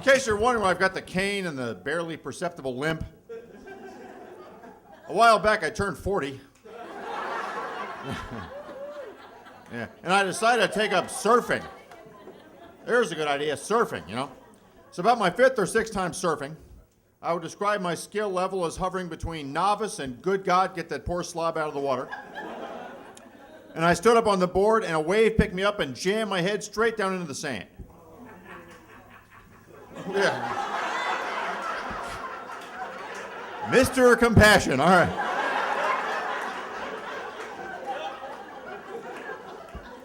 case you're wondering why I've got the cane and the barely perceptible limp, a while back I turned 40. Yeah. And I decided to take up surfing. There's a good idea, surfing, you know. It's about my 5th or 6th time surfing. I would describe my skill level as hovering between novice and good God, get that poor slob out of the water. And I stood up on the board and a wave picked me up and jammed my head straight down into the sand. Yeah. Mr. Compassion, all right.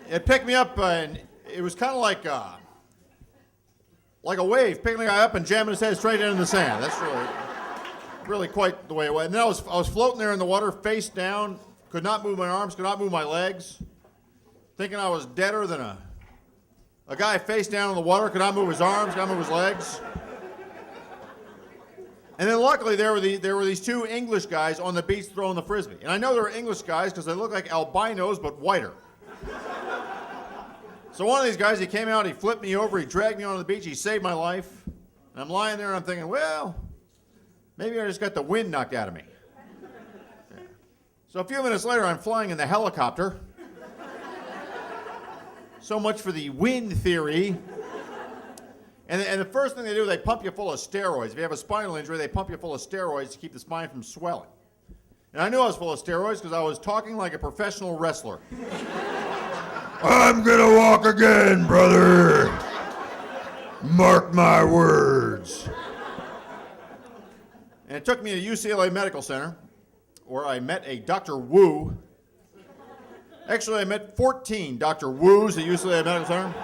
It picked me up and it was kind of like a wave picking a guy up and jamming his head straight into the sand. That's really quite the way it went. And then I was floating there in the water, face down, could not move my arms, could not move my legs, thinking I was deader than a guy face down in the water, could not move his arms, could not move his legs. And then luckily there were these 2 English guys on the beach throwing the frisbee. And I know they were English guys because they look like albinos but whiter. So one of these guys, he came out, he flipped me over, he dragged me onto the beach, he saved my life. And I'm lying there and I'm thinking, well, maybe I just got the wind knocked out of me. Yeah. So a few minutes later, I'm flying in the helicopter. So much for the wind theory. And the first thing they do, they pump you full of steroids. If you have a spinal injury, they pump you full of steroids to keep the spine from swelling. And I knew I was full of steroids because I was talking like a professional wrestler. I'm gonna walk again, brother. Mark my words. And it took me to UCLA Medical Center, where I met a Dr. Wu. Actually, I met 14 Dr. Wus at UCLA Medical Center.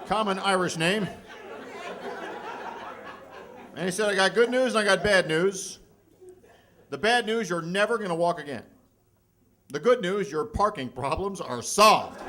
Common Irish name. And he said, I got good news and I got bad news. The bad news, you're never gonna walk again. The good news, your parking problems are solved.